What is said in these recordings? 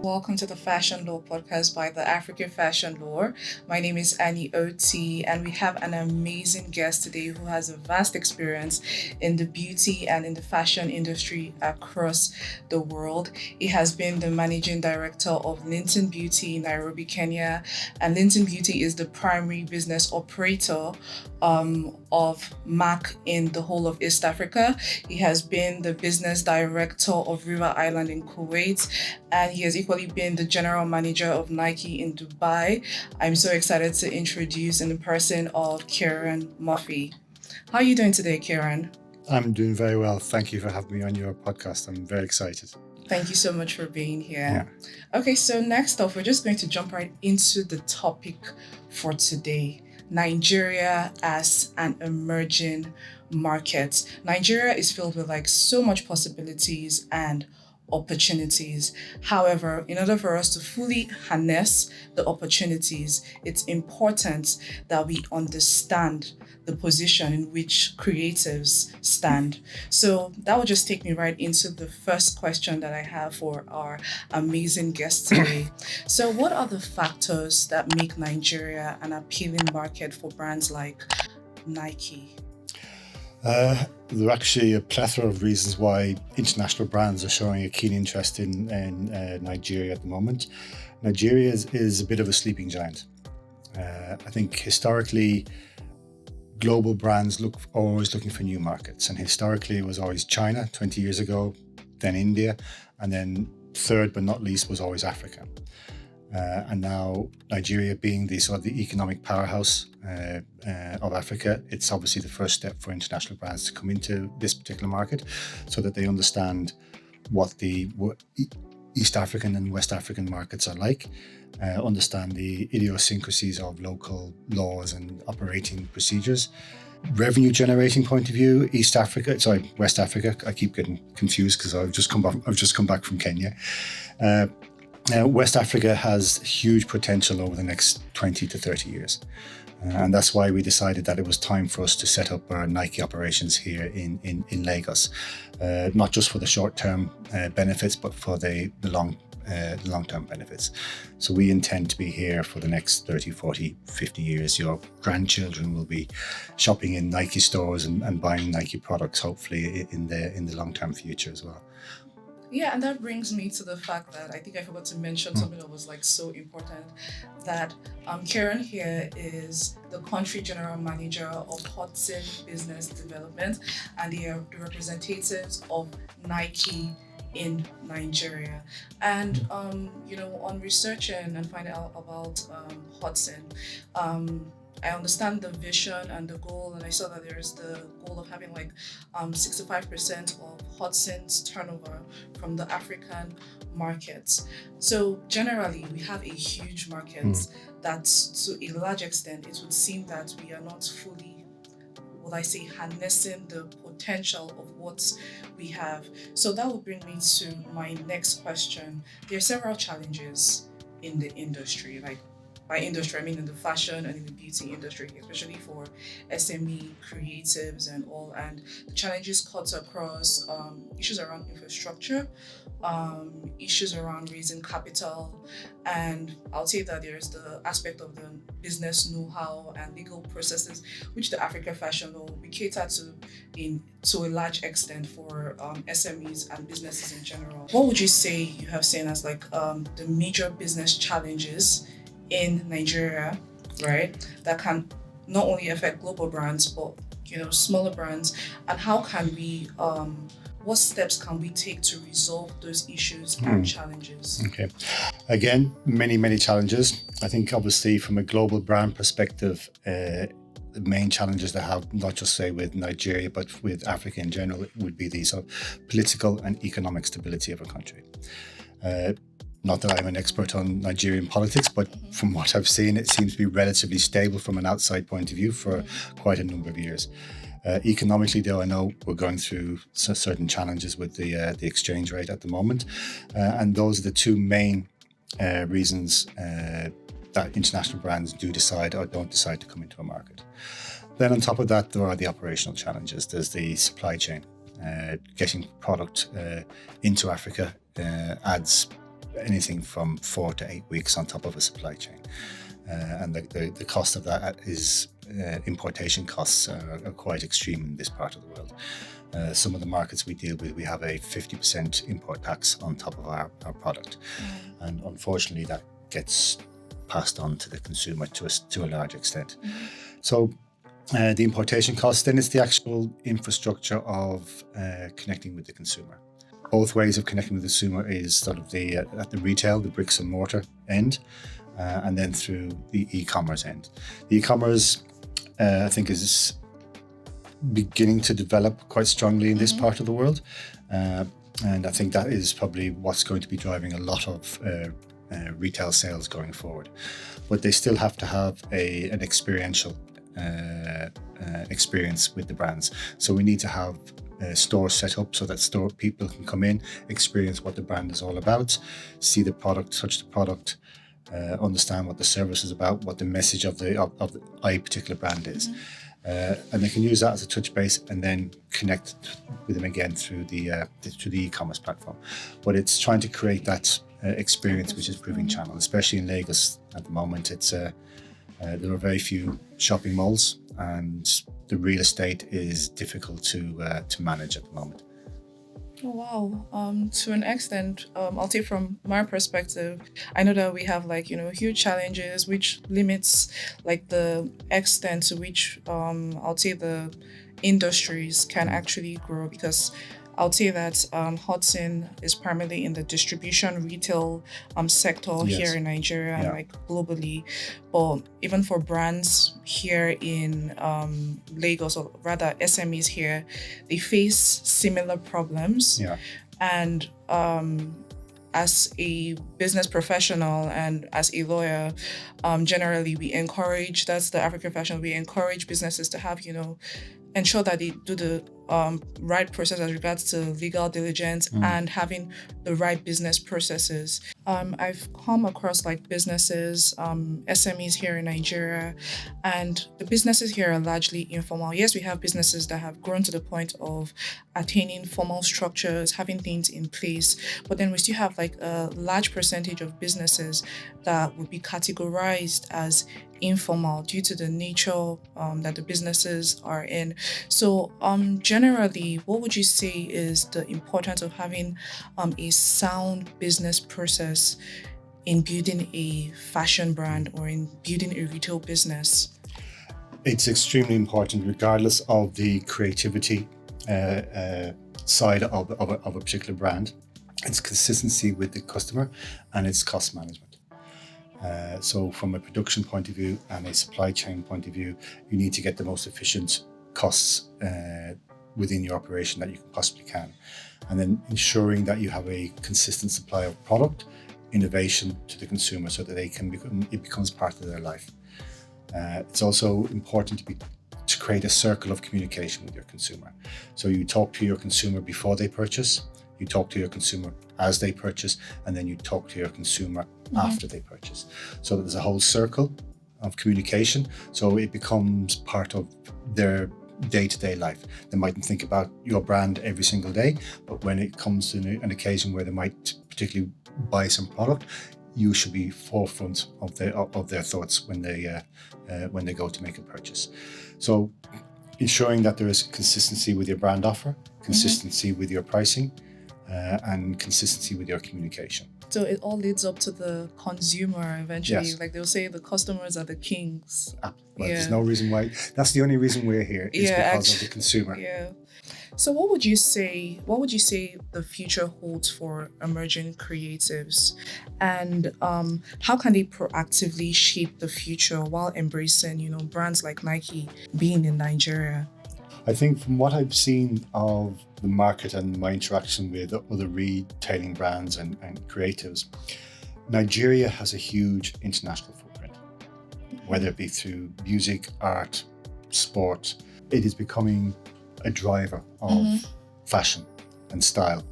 Welcome to the Fashion Law podcast by the African Fashion Law. My name is Annie OT, and we have an amazing guest today who has a vast experience in the beauty and in the fashion industry across the world. He has been the managing director of Linton Beauty in Nairobi, Kenya, and Linton Beauty is the primary business operator of MAC in the whole of East Africa. He has been the business director of River Island in Kuwait, and he has equally been the general manager of Nike in Dubai. I'm so excited to introduce in the person of Kieran Murphy. How are you doing today, Kieran? I'm doing very well. Thank you for having me on your podcast. I'm very excited. Thank you so much for being here. Yeah. Okay, so next off, we're just going to jump right into the topic for today. Nigeria as an emerging market. Nigeria is filled with so much possibilities and opportunities. However, in order for us to fully harness the opportunities, it's important that we understand the position in which creatives stand. So that will just take me right into the first question that I have for our amazing guest today. So what are the factors that make Nigeria an appealing market for brands like Nike? There are actually a plethora of reasons why international brands are showing a keen interest in Nigeria at the moment. Nigeria is a bit of a sleeping giant. I think historically, global brands always looking for new markets, and historically it was always China 20 years ago, then India, and then third but not least was always Africa. And now Nigeria being the sort of the economic powerhouse of Africa, it's obviously the first step for international brands to come into this particular market so that they understand what the East African and West African markets are like, understand the idiosyncrasies of local laws and operating procedures. Revenue generating point of view, West Africa. I keep getting confused because I've just come back from Kenya. West Africa has huge potential over the next 20 to 30 years. And that's why we decided that it was time for us to set up our Nike operations here in Lagos, not just for the short-term benefits, but for the long-term benefits. So we intend to be here for the next 30, 40, 50 years. Your grandchildren will be shopping in Nike stores and buying Nike products, hopefully in the long-term future as well. Yeah, and that brings me to the fact that I think I forgot to mention something that was so important, that Kieran here is the country general manager of Hudson Business Development, and they are the representatives of Nike in Nigeria. And on researching and finding out about Hudson, I understand the vision and the goal, and I saw that there's the goal of having 65% of Hudson's turnover from the African markets. So generally, we have a huge market that, to a large extent, it would seem that we are not fully, harnessing the potential of what we have. So that will bring me to my next question. There are several challenges in the industry, by industry, I mean in the fashion and in the beauty industry, especially for SME creatives and all. And the challenges cut across issues around infrastructure, issues around raising capital, and I'll say that there's the aspect of the business know-how and legal processes, which the African Fashion Law we cater to a large extent for SMEs and businesses in general. What would you say you have seen as the major business challenges in Nigeria, right, that can not only affect global brands but smaller brands, and how can we what steps can we take to resolve those issues and challenges? Okay, again, many challenges. I think obviously from a global brand perspective, the main challenges they have, not just say with Nigeria but with Africa in general, would be the sort of political and economic stability of a country. Not that I'm an expert on Nigerian politics, but from what I've seen, it seems to be relatively stable from an outside point of view for quite a number of years. Economically, though, I know we're going through certain challenges with the exchange rate at the moment, and those are the two main reasons that international brands do decide or don't decide to come into a market. Then on top of that, there are the operational challenges. There's the supply chain. Getting product into Africa adds anything from 4 to 8 weeks on top of a supply chain. And the cost of that is importation costs are quite extreme in this part of the world. Some of the markets we deal with, we have a 50% import tax on top of our product. And unfortunately, that gets passed on to the consumer to a large extent. So the importation cost, then it's the actual infrastructure of connecting with the consumer. Both ways of connecting with the consumer is sort of at the retail, the bricks and mortar end, and then through the e-commerce end. The e-commerce, I think, is beginning to develop quite strongly in this part of the world. And I think that is probably what's going to be driving a lot of retail sales going forward. But they still have to have an experiential experience with the brands. So we need to have stores set up so that people can come in, experience what the brand is all about, see the product, touch the product, understand what the service is about, what the message of the particular brand is. And they can use that as a touch base and then connect with them again through the e-commerce platform. But it's trying to create that experience which is proving channel, especially in Lagos at the moment. It's there are very few shopping malls, and the real estate is difficult to manage at the moment. Oh, wow. To an extent, I'll say from my perspective, I know that we have huge challenges, which limits the extent to which I'll say the industries can actually grow, because I'll say that Hudson is primarily in the distribution retail sector here in Nigeria and globally. But even for brands here in Lagos, or rather SMEs here, they face similar problems. Yeah. And as a business professional and as a lawyer, generally we encourage, that's the African fashion, we encourage businesses to have, ensure that they do the right process as regards to legal diligence and having the right business processes. I've come across businesses, SMEs here in Nigeria, and the businesses here are largely informal. Yes, we have businesses that have grown to the point of attaining formal structures, having things in place, but then we still have a large percentage of businesses that would be categorized as informal due to the nature that the businesses are in. So generally, what would you say is the importance of having a sound business process in building a fashion brand or in building a retail business? It's extremely important, regardless of the creativity side of a particular brand. It's consistency with the customer and it's cost management. So from a production point of view and a supply chain point of view, you need to get the most efficient costs within your operation that you possibly can. And then ensuring that you have a consistent supply of product, innovation to the consumer so that it becomes part of their life. It's also important to create a circle of communication with your consumer. So you talk to your consumer before they purchase, you talk to your consumer as they purchase, and then you talk to your consumer after they purchase. So there's a whole circle of communication. So it becomes part of their day-to-day life. They mightn't think about your brand every single day, but when it comes to an occasion where they might particularly buy some product, you should be forefront of their thoughts when they go to make a purchase. So ensuring that there is consistency with your brand offer, consistency with your pricing, and consistency with your communication. So it all leads up to the consumer eventually. Yes. They'll say the customers are the kings. There's no reason why. That's the only reason we're here is because of the consumer. Yeah. So what would you say the future holds for emerging creatives, and how can they proactively shape the future while embracing, brands like Nike being in Nigeria? I think from what I've seen of the market and my interaction with other retailing brands and creatives, Nigeria has a huge international footprint, whether it be through music, art, sport. It is becoming a driver of fashion and style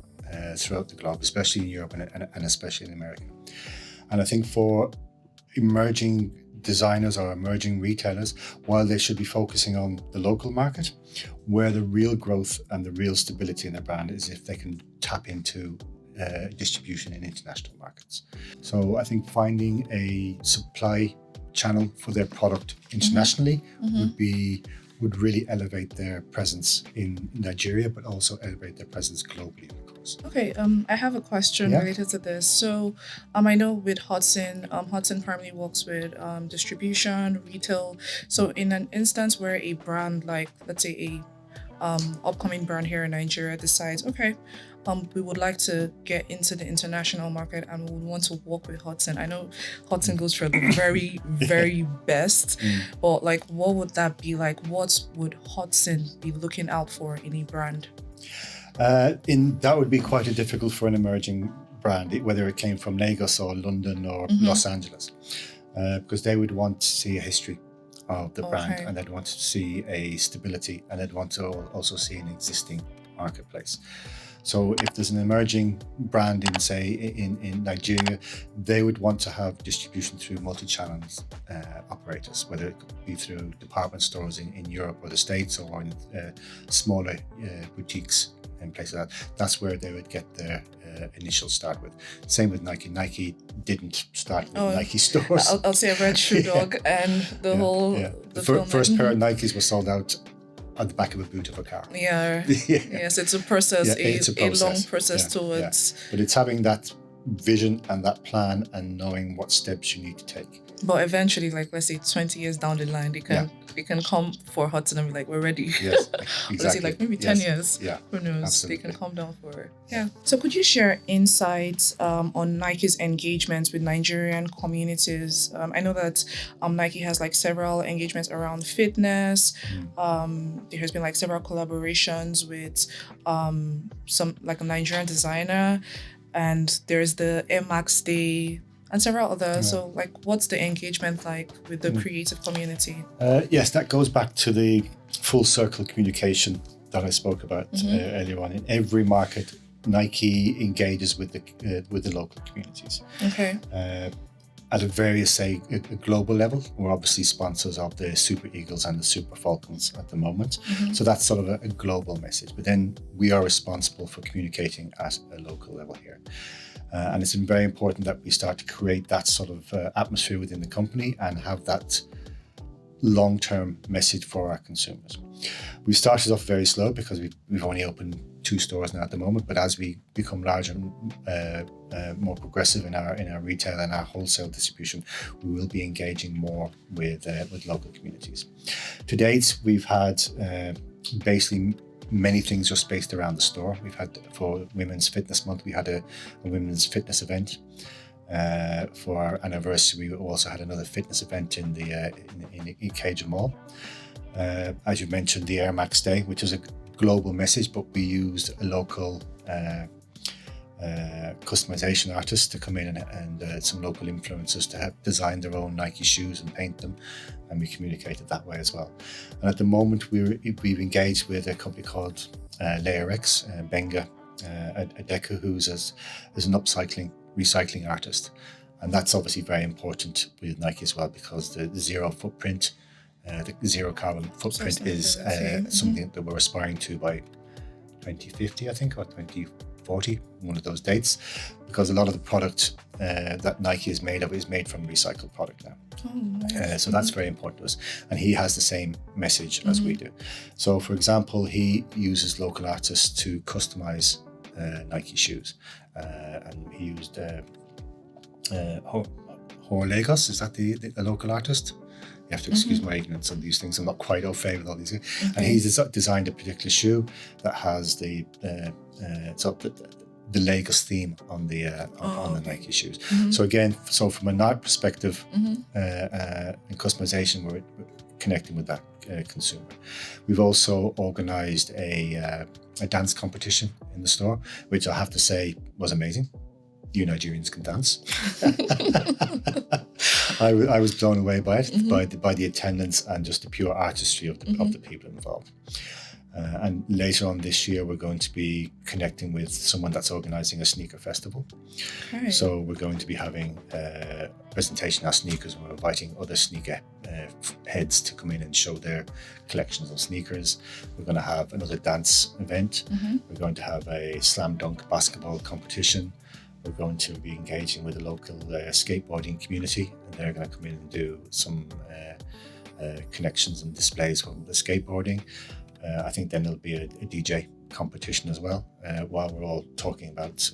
throughout the globe, especially in Europe and especially in America. And I think for emerging designers or emerging retailers, while they should be focusing on the local market, where the real growth and the real stability in their brand is if they can tap into distribution in international markets. So I think finding a supply channel for their product internationally would really elevate their presence in Nigeria, but also elevate their presence globally, of course. Okay, I have a question related to this. So, I know with Hudson, Hudson primarily works with distribution, retail. So, in an instance where a brand, like let's say a upcoming brand here in Nigeria, decides, okay, we would like to get into the international market and we would want to work with Hudson. I know Hudson goes for the very, very best, but like, what would that be like? What would Hudson be looking out for in a brand? That would be quite difficult for an emerging brand, whether it came from Lagos or London or Los Angeles, because they would want to see a history of the brand, and they'd want to see a stability, and they'd want to also see an existing marketplace. So if there's an emerging brand in, say, in Nigeria, they would want to have distribution through multi-channel operators, whether it could be through department stores in Europe or the States, or in smaller boutiques and places like that. That's where they would get their initial start with. Same with Nike. Nike didn't start with Nike stores. I'll say a red shoe dog and the whole... The first pair of Nikes were sold out at the back of a boot of a car. Yes, it's a process, a long process towards. But it's having that vision and that plan and knowing what steps you need to take. But eventually, like let's say 20 years down the line, they can come for Hudson and be like, we're ready. Yes, exactly. Let's say like maybe 10 years. Yeah, who knows? Absolutely. They can come down for it. Yeah. So could you share insights on Nike's engagements with Nigerian communities? I know that Nike has like several engagements around fitness. There has been like several collaborations with some like a Nigerian designer, and there's the Air Max Day and several others. So like, what's the engagement like with the creative community? Yes, that goes back to the full circle communication that I spoke about earlier on. In every market, Nike engages with the local communities. Okay. At a various, say, a global level, we're obviously sponsors of the Super Eagles and the Super Falcons at the moment. So that's sort of a global message. But then we are responsible for communicating at a local level here. And it's very important that we start to create that sort of atmosphere within the company and have that long-term message for our consumers. We started off very slow because we've only opened 2 stores now at the moment, but as we become larger and more progressive in our retail and our wholesale distribution, we will be engaging more with local communities. To date, we've had basically many things just based around the store. We've had, for Women's Fitness Month, we had a women's fitness event. For our anniversary, we also had another fitness event in Ikeja Mall. As you mentioned, the Air Max Day, which is a global message, but we used a local customization artist to come in and some local influencers to have design their own Nike shoes and paint them, and we communicated that way as well. And at the moment, we've engaged with a company called Layer X, Benga Adeka, who's as an recycling artist, and that's obviously very important with Nike as well, because the zero footprint, the zero carbon footprint is something that we're aspiring to by 2050, I think, or 2040, one of those dates, because a lot of the product that Nike is made of is made from recycled product now. So that's very important to us, and he has the same message as we do. So for example, he uses local artists to customize Nike shoes, and he used Hor Lagos. Is that the local artist? You have to excuse my ignorance on these things. I'm not quite au fait with all these things. Okay. And he's designed a particular shoe that has the Lagos theme on the Nike shoes. So again, from an art perspective and customization, we're connecting with that consumer. We've also organised a dance competition in the store, which I have to say was amazing. You Nigerians can dance. I was blown away by it, by the attendance and just the pure artistry of the people involved. And later on this year, we're going to be connecting with someone that's organizing a sneaker festival. Okay. So we're going to be having a presentation of sneakers, and we're inviting other sneaker heads to come in and show their collections of sneakers. We're going to have another dance event. We're going to have a slam dunk basketball competition. We're going to be engaging with the local skateboarding community, and they're going to come in and do some connections and displays from the skateboarding. I think then there'll be a DJ competition as well, while we're all talking about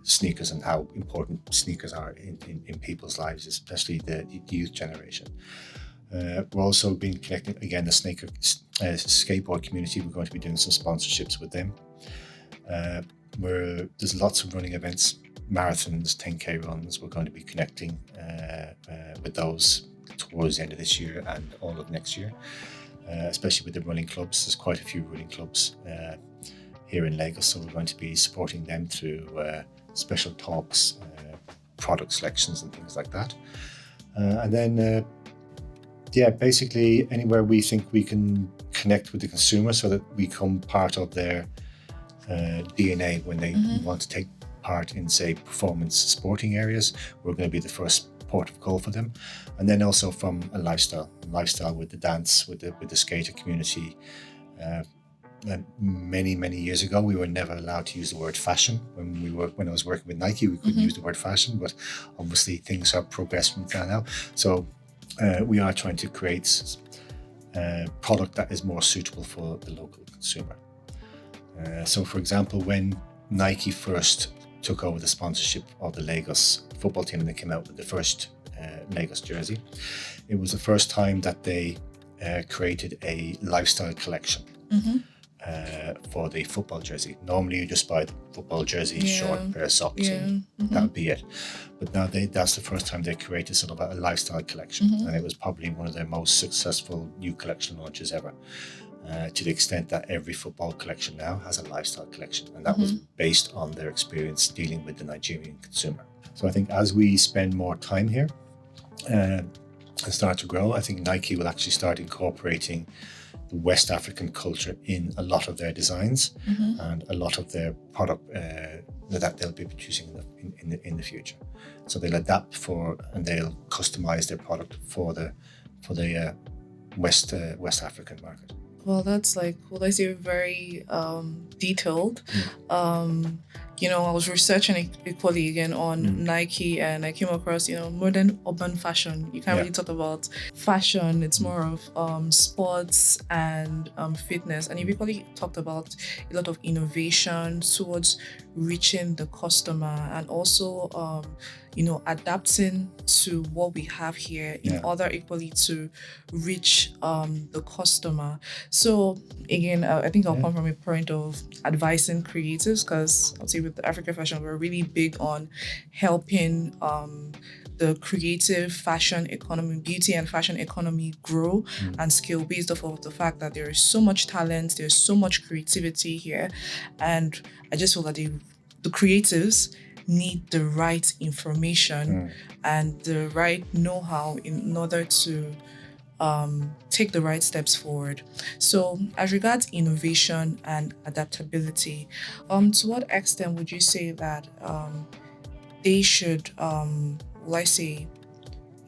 sneakers and how important sneakers are in people's lives, especially the youth generation. We're also being connected, again, the skateboard community. We're going to be doing some sponsorships with them. There's lots of running events, marathons, 10K runs. We're going to be connecting with those towards the end of this year and all of next year. Especially with the running clubs. There's quite a few running clubs here in Lagos, so we're going to be supporting them through special talks, product selections and things like that. And then, basically anywhere we think we can connect with the consumer so that we become part of their DNA when they want to take part in, say, performance sporting areas, we're going to be the first port of call for them. And then also from a lifestyle with the dance, with the skater community. Many years ago, we were never allowed to use the word fashion. When I was working with Nike, we couldn't use the word fashion, but obviously things have progressed from that now. So we are trying to create a product that is more suitable for the local consumer. So for example, when Nike first took over the sponsorship of the Lagos football team and they came out with the first Lagos jersey, it was the first time that they created a lifestyle collection for the football jersey. Normally you just buy the football jersey, short pair of socks, and that would be it. But now that's the first time they created sort of a lifestyle collection, and it was probably one of their most successful new collection launches ever. To the extent that every football collection now has a lifestyle collection, and that was based on their experience dealing with the Nigerian consumer. So I think as we spend more time here and start to grow, I think Nike will actually start incorporating the West African culture in a lot of their designs and a lot of their product that they'll be producing in the future. So they'll adapt and they'll customize their product for the West African market. Well, that's very detailed. I was researching equally again on Nike, and I came across, modern urban fashion. You can't really talk about fashion. It's more of sports and fitness. And you've equally talked about a lot of innovation towards reaching the customer and also, adapting to what we have here in order equally to reach the customer. So again, I think I'll come from a point of advising creatives, because I'll say with the Africa Fashion, we're really big on helping the creative fashion economy, beauty and fashion economy grow and scale based off of the fact that there is so much talent, there's so much creativity here. And I just feel that the creatives need the right information and the right know-how in order to take the right steps forward. So as regards innovation and adaptability, to what extent would you say that they should,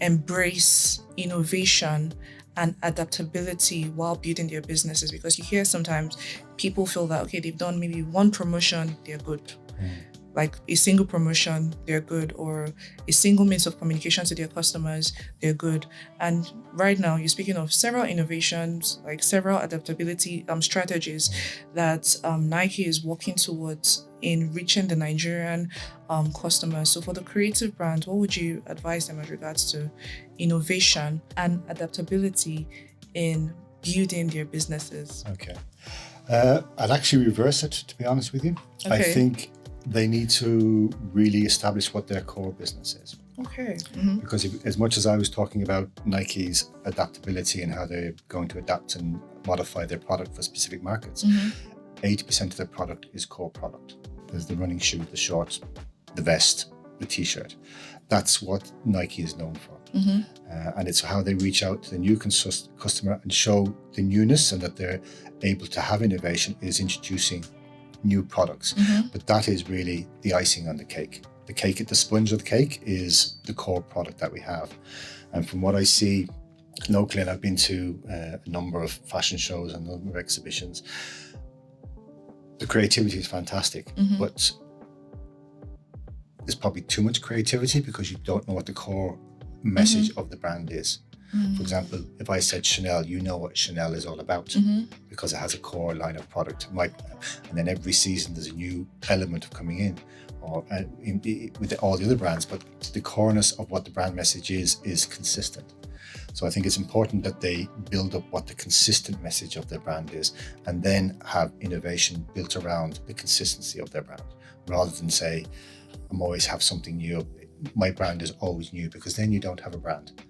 embrace innovation and adaptability while building their businesses? Because you hear sometimes people feel that, okay, they've done maybe one promotion, they're good. Like a single promotion, they're good, or a single means of communication to their customers, they're good. And right now, you're speaking of several innovations, like several adaptability strategies that Nike is working towards in reaching the Nigerian customers. So for the creative brand, what would you advise them with regards to innovation and adaptability in building their businesses? Okay. I'd actually reverse it, to be honest with you. Okay. I think they need to really establish what their core business is. Okay. Because as much as I was talking about Nike's adaptability and how they're going to adapt and modify their product for specific markets, 80% of their product is core product. There's the running shoe, the shorts, the vest, the t-shirt. That's what Nike is known for. Mm-hmm. And it's how they reach out to the new customer and show the newness, and that they're able to have innovation is introducing new products. Mm-hmm. But that is really the icing on the cake. The sponge of the cake is the core product that we have. And from what I see locally, and I've been to a number of fashion shows and a number of exhibitions, the creativity is fantastic, Mm-hmm. but there's probably too much creativity because you don't know what the core message of the brand is. Mm-hmm. For example, if I said Chanel, you know what Chanel is all about Mm-hmm. because it has a core line of product. And then every season there's a new element of coming in, or with all the other brands, but the coreness of what the brand message is consistent. So I think it's important that they build up what the consistent message of their brand is, and then have innovation built around the consistency of their brand, rather than say, I'm always have something new. My brand is always new, because then you don't have a brand.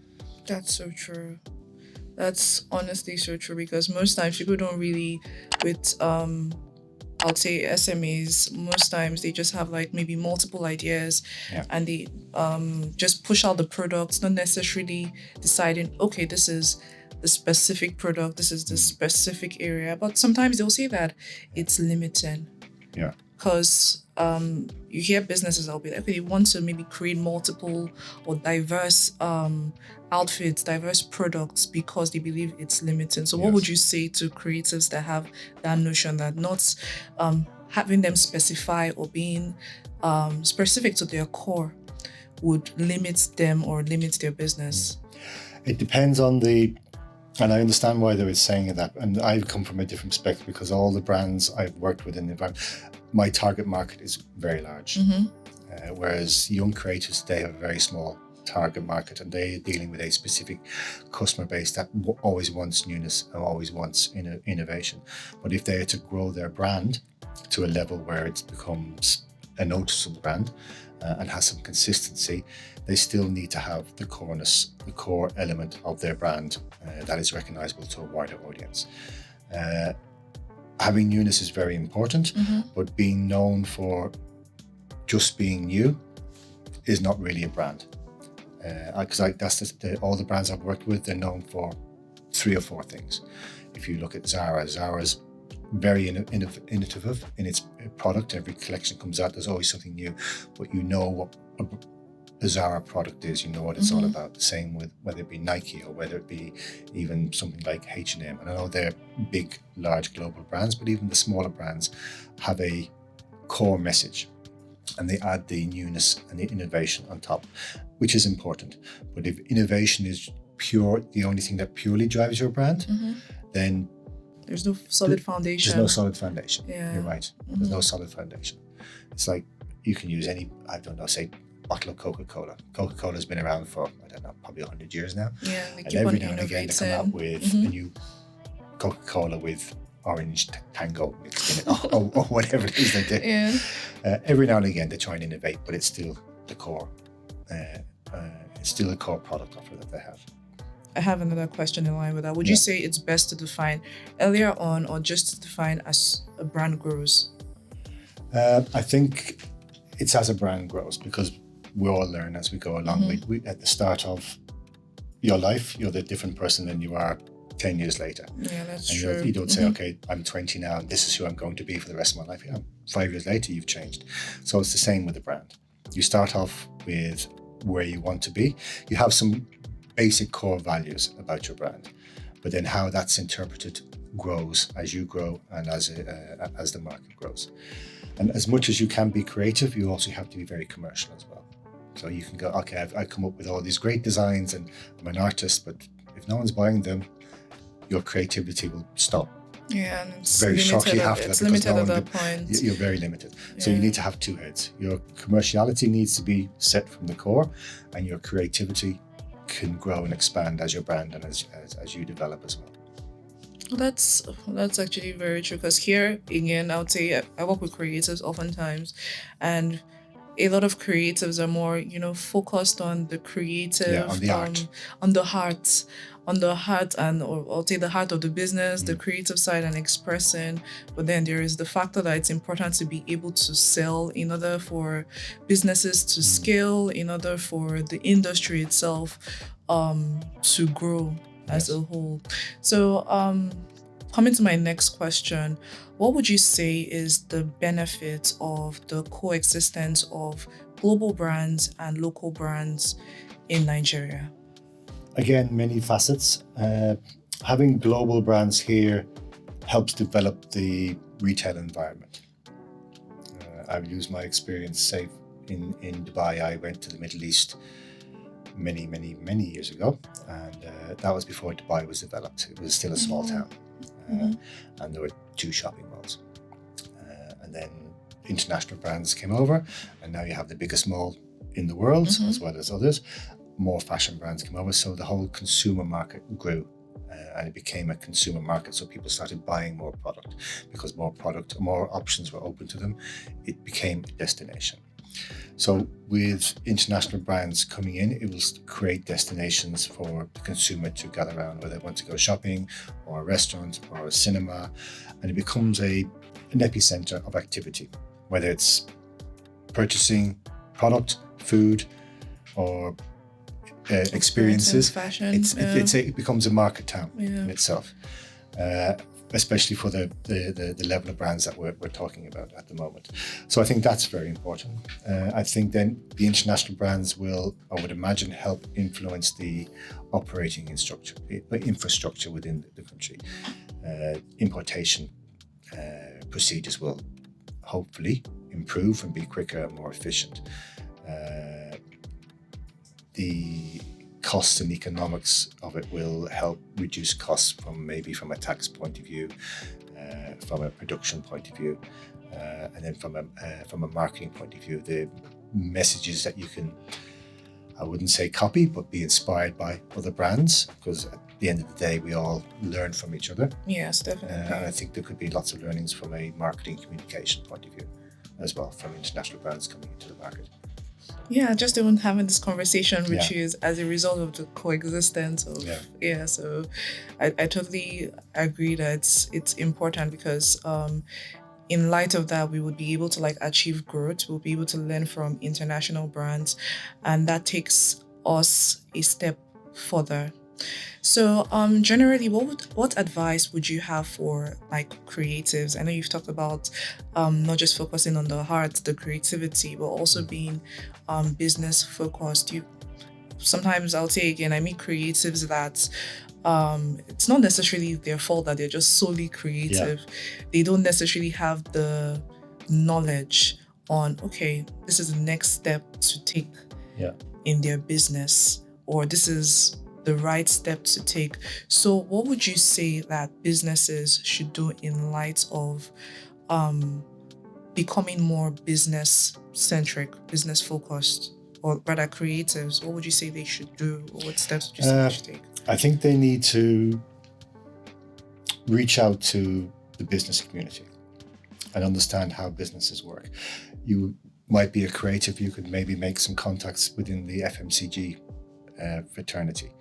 That's so true. That's honestly so true, because most times people don't really, with I'll say SMEs, most times they just have like maybe multiple ideas, Yeah. and they just push out the products, not necessarily deciding, okay, this is the specific product, this is the specific area. But sometimes they'll say that it's limiting. Yeah. Because you hear businesses that'll be like, okay, they want to maybe create multiple or diverse outfits, diverse products, because they believe it's limiting. So what Yes. would you say to creatives that have that notion, that not having them specify or being specific to their core would limit them or limit their business? It depends on and I understand why they were saying that. And I've come from a different perspective, because all the brands I've worked with in the environment, my target market is very large. Mm-hmm. Whereas young creatives, they have a very small target market, and they're dealing with a specific customer base that always wants newness and always wants innovation. But if they are to grow their brand to a level where it becomes a noticeable brand and has some consistency, they still need to have the core element of their brand that is recognizable to a wider audience. Having newness is very important, Mm-hmm. but being known for just being new is not really a brand. Because that's all the brands I've worked with, they're known for 3 or 4 things. If you look at Zara's very innovative in its product. Every collection comes out, there's always something new, but you know what a Zara product is, you know what it's all about. The same with whether it be Nike or whether it be even something like H&M. And I know they're big, large global brands, but even the smaller brands have a core message, and they add the newness and the innovation on top, which is important. But if innovation is the only thing that purely drives your brand, then there's no solid foundation. There's no solid foundation. Yeah. You're right. There's no solid foundation. It's like you can use any, I don't know, say bottle of Coca-Cola. Coca-Cola's been around for, I don't know, probably 100 years now. Yeah, they And keep every on now and again they innovating. come out with a new Coca-Cola with orange tango mixed in it, or whatever it is they do. Yeah. Every now and again they try and innovate, but it's still the core. It's still a core product offer that they have. I have another question in line with that. Would you say it's best to define earlier on, or just to define as a brand grows? I think it's as a brand grows, because we all learn as we go along. We at the start of your life, you're the different person than you are 10 years later. Yeah, that's And true. you don't say, okay, I'm 20 now, and this is who I'm going to be for the rest of my life. 5 years later, you've changed. So it's the same with the brand. You start off with where you want to be. You have some basic core values about your brand, but then how that's interpreted grows as you grow and as the market grows. And as much as you can be creative, you also have to be very commercial as well. So you can go, okay, I've come up with all these great designs and I'm an artist, but if no one's buying them, your creativity will stop Yeah, and it's very shortly limited. after that. It's because limited no at one that point. You're very limited. So you Yeah. need to have 2 heads. Your commerciality needs to be set from the core, and your creativity can grow and expand as your brand and as you develop as well. Well, that's actually very true, because here again, I would say I work with creatives oftentimes, and a lot of creatives are more, focused on the creative, Yeah, on the art. on the heart, on the heart and or I'll say the heart of the business, the creative side and expressing, but then there is the factor that it's important to be able to sell in order for businesses to scale, in order for the industry itself to grow as a whole. So coming to my next question, what would you say is the benefit of the coexistence of global brands and local brands in Nigeria? Again, many facets. Having global brands here helps develop the retail environment. I've used my experience, say, in Dubai. I went to the Middle East many years ago, and that was before Dubai was developed. It was still a small town, and there were 2 shopping malls. And then international brands came over, and now you have the biggest mall in the world, as well as others. More fashion brands came over, so the whole consumer market grew, and it became a consumer market. So people started buying more product because more options were open to them. It became a destination. So with international brands coming in, it will create destinations for the consumer to gather around, whether they want to go shopping or a restaurant or a cinema, and it becomes an epicenter of activity, whether it's purchasing product, food, or experiences. Fashion. It becomes a market town in Yeah. itself, especially for the level of brands that we're talking about at the moment. So I think that's very important. I think then the international brands will, I would imagine, help influence the operating infrastructure within the country. Importation procedures will hopefully improve and be quicker and more efficient. The costs and economics of it will help reduce costs from a tax point of view, from a production point of view, and then from a marketing point of view. The messages that you can, I wouldn't say copy, but be inspired by other brands, because at the end of the day, we all learn from each other. Yes, definitely. And I think there could be lots of learnings from a marketing communication point of view as well, from international brands coming into the market. Yeah, just even having this conversation, which is as a result of the coexistence of so I totally agree that it's important, because in light of that, we would be able to achieve growth. We'll be able to learn from international brands, and that takes us a step further. So generally, what advice would you have for creatives? I know you've talked about not just focusing on the heart, the creativity, but also being business focused. Sometimes I'll say again, I meet creatives that it's not necessarily their fault that they're just solely creative. They don't necessarily have the knowledge on, okay, this is the next step to take in their business, or this is the right step to take. So what would you say that businesses should do in light of becoming more business centric, business focused, or rather creatives? What would you say they should do, or what steps would you say they should take? I think they need to reach out to the business community and understand how businesses work. You might be a creative, you could maybe make some contacts within the FMCG fraternity,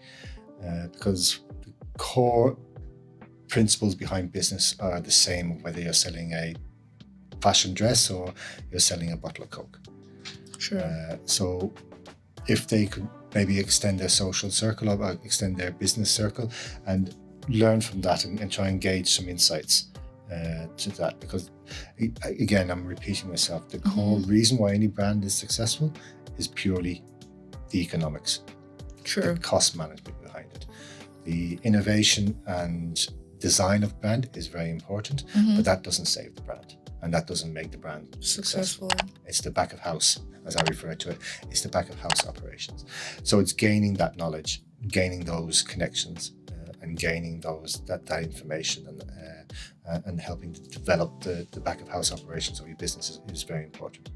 because the core principles behind business are the same, whether you're selling a fashion dress or you're selling a bottle of Coke. Sure. So if they could maybe extend their social circle or extend their business circle and learn from that and try and gauge some insights to that, because again, I'm repeating myself, the core reason why any brand is successful is purely the economics. Sure. The cost management behind it. The innovation and design of brand is very important, but that doesn't save the brand, and that doesn't make the brand successful. It's the back of house, as I refer to it. It's the back of house operations. So it's gaining that knowledge, gaining those connections, and gaining that information, and helping to develop the back of house operations of your business is very important.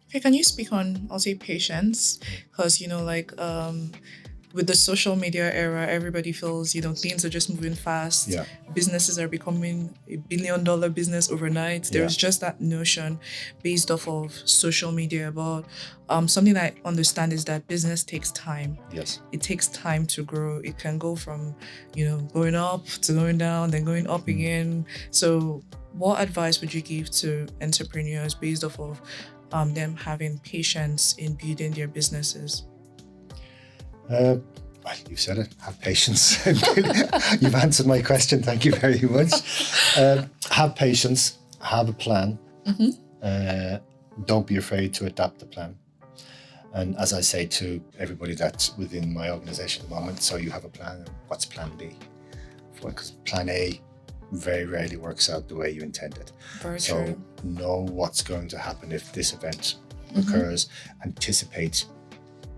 Okay, can you speak on, I'll say, patience? Because with the social media era, everybody feels, things are just moving fast. Yeah. Businesses are becoming $1 billion business overnight. There's just that notion based off of social media about something I understand is that business takes time. Yes. It takes time to grow. It can go from, going up to going down, then going up again. So what advice would you give to entrepreneurs based off of them having patience in building their businesses? You've said it. Have patience. You've answered my question. Thank you very much. Have patience. Have a plan. Don't be afraid to adapt the plan. And as I say to everybody that's within my organization at the moment, so you have a plan. What's plan B? Because plan A very rarely works out the way you intended. Very so true. Know what's going to happen if this event occurs. Anticipate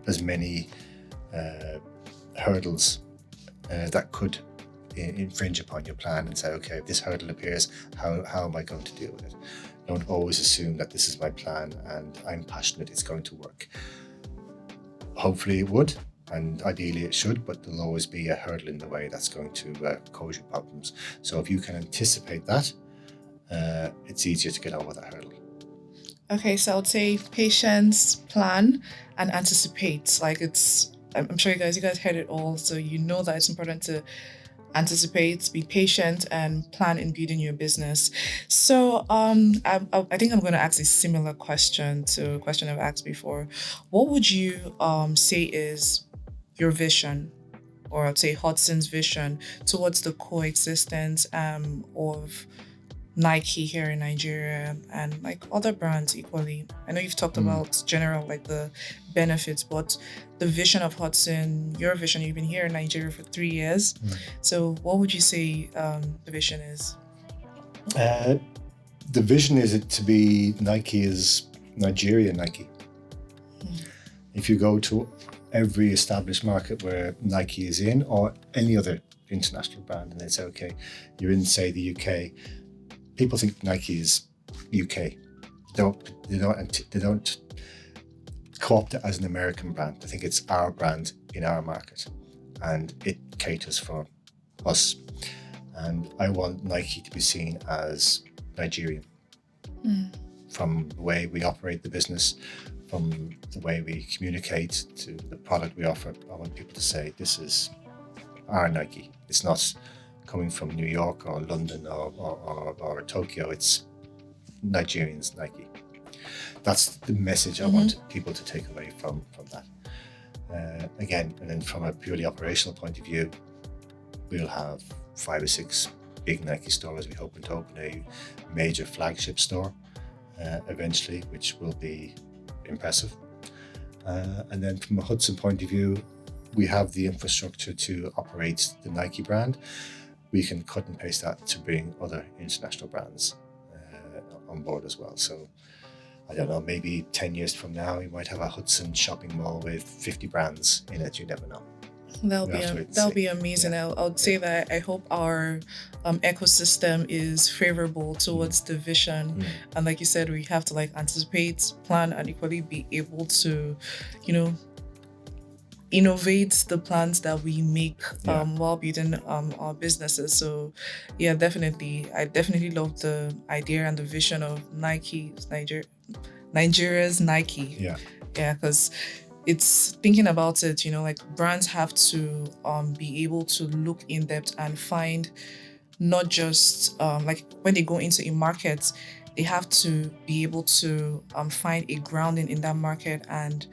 as many hurdles that could infringe upon your plan, and say, okay, if this hurdle appears, how am I going to deal with it? Don't always assume that this is my plan and I'm passionate it's going to work. Hopefully it would, and ideally it should, but there'll always be a hurdle in the way that's going to cause you problems. So if you can anticipate that, it's easier to get over that hurdle. Okay, so I would say patience, plan, and anticipate. I'm sure you guys heard it all, so you know that it's important to anticipate, be patient, and plan in building your business. So I think I'm going to ask a similar question to a question I've asked before. What would you say is your vision, or I'd say Hudson's vision towards the coexistence of Nike here in Nigeria and other brands equally? I know you've talked about general the benefits, but the vision of Hudson, your vision, you've been here in Nigeria for 3 years. So what would you say the vision is? The vision is it to be Nike is Nigerian Nike. If you go to every established market where Nike is in, or any other international brand, and they say, okay, you're in, say, the UK, people think Nike is UK. They don't co-opt it as an American brand. I think it's our brand in our market, and it caters for us. And I want Nike to be seen as Nigerian. From the way we operate the business, from the way we communicate to the product we offer. I want people to say, this is our Nike. It's not coming from New York or London or Tokyo. It's Nigerians Nike. That's the message I want people to take away from that. Again, and then from a purely operational point of view, we'll have 5 or 6 big Nike stores. We're hoping to open a major flagship store eventually, which will be impressive. And then from a Hudson point of view, we have the infrastructure to operate the Nike brand. We can cut and paste that to bring other international brands on board as well. So I don't know, maybe 10 years from now, we might have a Hudson shopping mall with 50 brands in it. You never know. That'll be amazing. Yeah. I would say that I hope our ecosystem is favorable towards the vision. And like you said, we have to anticipate, plan, and equally be able to, innovate the plans that we make while building our businesses. So yeah, definitely. I definitely love the idea and the vision of Nigeria's Nike. Yeah, because it's thinking about it, brands have to be able to look in depth and find not just when they go into a market, they have to be able to find a grounding in that market and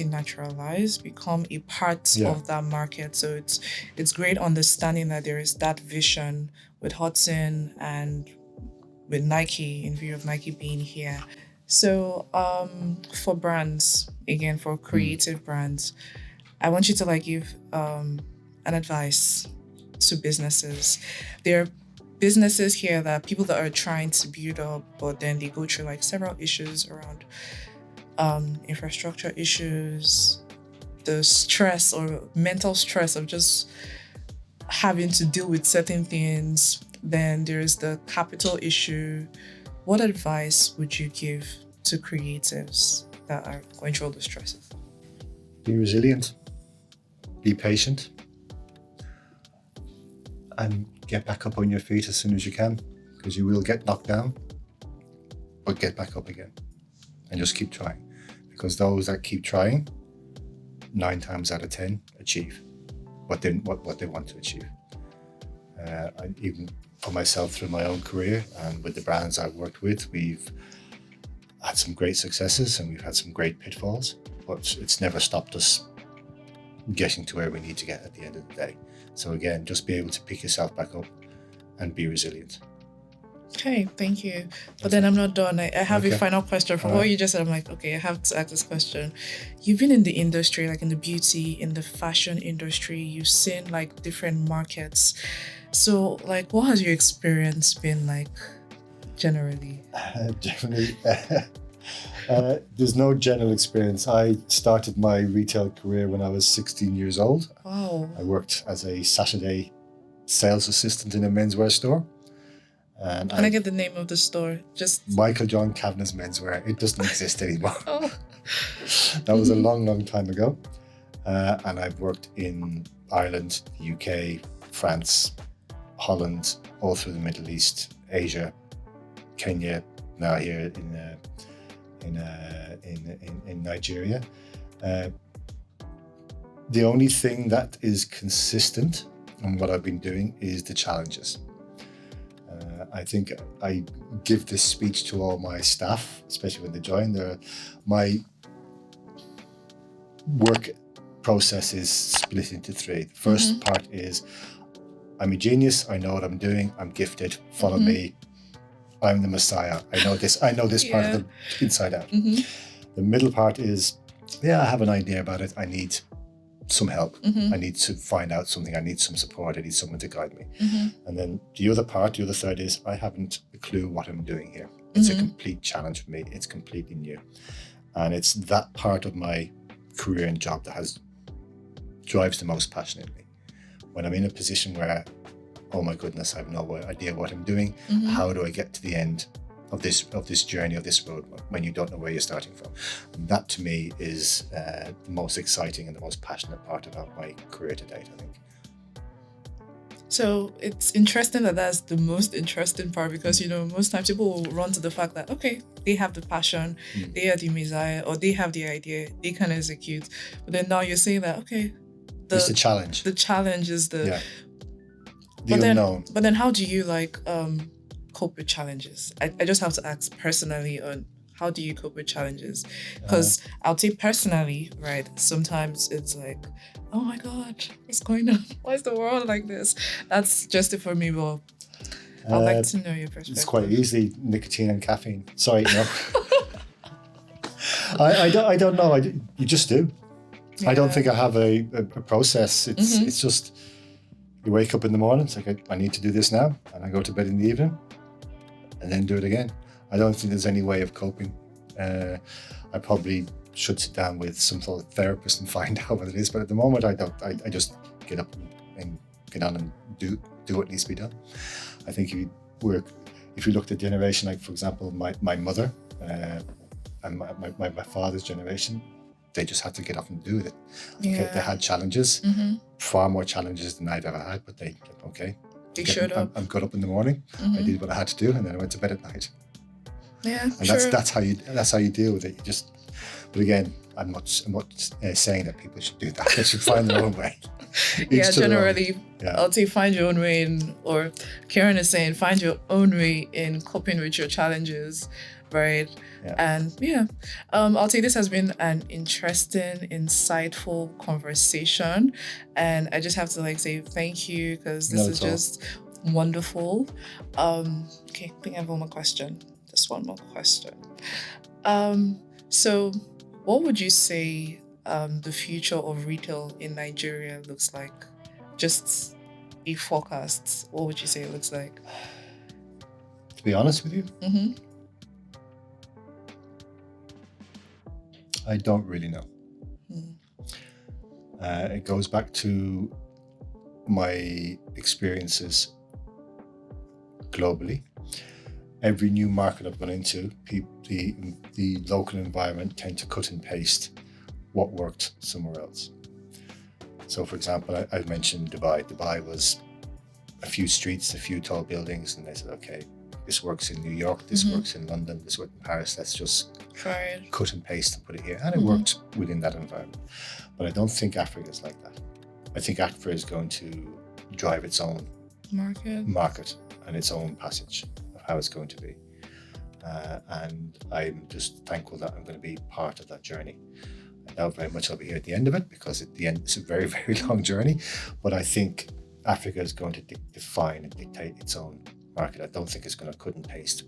naturalize, become a part of that market. So it's great understanding that there is that vision with Hudson and with Nike, in view of Nike being here. So for brands, again, for creative brands, I want you to give an advice to businesses. There are businesses here that people that are trying to build up, but then they go through several issues around infrastructure issues, the stress or mental stress of just having to deal with certain things. Then there's the capital issue. What advice would you give to creatives that are going through all the stresses? Be resilient. be patient, and get back up on your feet as soon as you can, because you will get knocked down, but get back up again and just keep trying, because those that keep trying, 9 times out of 10 achieve what they want to achieve. Even for myself, through my own career and with the brands I've worked with, we've had some great successes and we've had some great pitfalls, but it's never stopped us getting to where we need to get at the end of the day. So again, just be able to pick yourself back up and be resilient. Okay, thank you. But then I'm not done. I have a final question for what you just said. I'm like, okay, I have to ask this question. You've been in the industry, like in the beauty, in the fashion industry. You've seen like different markets. So like, what has your experience been like generally? Generally, there's no general experience. I started my retail career when I was 16 years old. Wow. I worked as a Saturday sales assistant in a menswear store. And Can I get the name of the store? Just Michael John Kavanagh's Menswear. It doesn't exist anymore. Oh. That was a long, long time ago. And I've worked in Ireland, UK, France, Holland, all through the Middle East, Asia, Kenya, now here in Nigeria. The only thing that is consistent in what I've been doing is the challenges. I think I give this speech to all my staff, especially when they join. My work process is split into 3. The first part is, I'm a genius, I know what I'm doing, I'm gifted, follow me, I'm the Messiah, I know this part of the inside out. The middle part is, I have an idea about it, I need some help. I need to find out something. I need some support. I need someone to guide me. And then the other third is, I haven't a clue what I'm doing here. It's a complete challenge for me. It's completely new. And it's that part of my career and job that drives the most passionately. When I'm in a position where, oh my goodness, I have no idea what I'm doing. How do I get to the end of this journey, of this road, when you don't know where you're starting from? And that to me is the most exciting and the most passionate part about my career to date, I think. So it's interesting that's the most interesting part, because most times people will run to the fact that, okay, they have the passion, they are the Messiah, or they have the idea, they can execute. But then now you're saying that, okay, it's the challenge. The challenge is the unknown. But then how do you cope with challenges? I just have to ask personally on how do you cope with challenges? Because I'll say personally, right, sometimes it's like, oh my God, what's going on? Why is the world like this? That's just it for me, but I'd like to know your perspective. It's quite easy, nicotine and caffeine. Sorry, no. I don't know. You just do. I don't think I have a process. It's just, you wake up in the morning, it's like, I need to do this now, and I go to bed in the evening, and then do it again. I don't think there's any way of coping. I probably should sit down with some sort of therapist and find out what it is, but at the moment I don't. I just get up and get on and do what needs to be done. I think if you looked at generation, like for example my mother and my father's generation, they just had to get up and do it. Okay, they had challenges, far more challenges than I've ever had, but they showed up. I got up in the morning, I did what I had to do, and then I went to bed at night. Yeah, and that's how you deal with it. But again, I'm not saying that people should do that. They should find their own way. Generally, I'll say find your own way or Kieran is saying find your own way in coping with your challenges, right? And I'll say this has been an interesting, insightful conversation, and I just have to say thank you, because this is just wonderful. Okay, I think I have one more question. Just one more question. So what would you say the future of retail in Nigeria looks like? Just a forecast. What would you say it looks like? To be honest with you, I don't really know. It goes back to my experiences globally. Every new market I've gone into, the local environment tend to cut and paste what worked somewhere else. So, for example, I've mentioned Dubai. Dubai was a few streets, a few tall buildings, and they said, okay, this works in New York, this works in London, this works in Paris, let's just Right. cut and paste and put it here. And it worked within that environment. But I don't think Africa is like that. I think Africa is going to drive its own market and its own passage of how it's going to be. And I'm just thankful that I'm going to be part of that journey. I doubt very much I'll be here at the end of it, because at the end it's a very, very long journey. But I think Africa is going to define and dictate its own market. I don't think it's going to cut and paste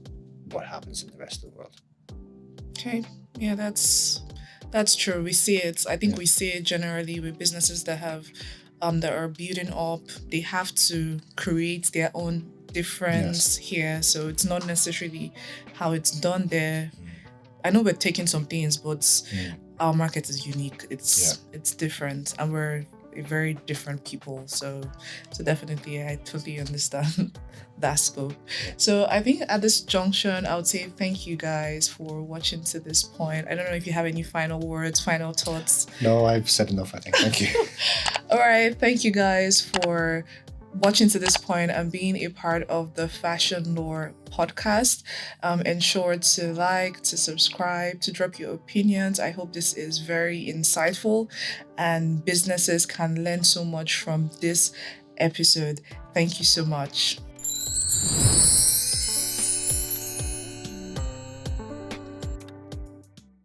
what happens in the rest of the world. Okay. Yeah, that's true. We see it. I think we see it generally with businesses that have that are building up. They have to create their own difference here. So it's not necessarily how it's done there. I know we're taking some things, but our market is unique. It's different, and we're a very different people. So definitely, I totally understand that scope. So I think at this junction, I would say thank you guys for watching to this point. I don't know if you have any final words, final thoughts. No, I've said enough, I think. Thank you. All right. Thank you guys for watching to this point and being a part of the Fashion Lore podcast. Ensure to like, to subscribe, to drop your opinions. I hope this is very insightful and businesses can learn so much from this episode. Thank you so much.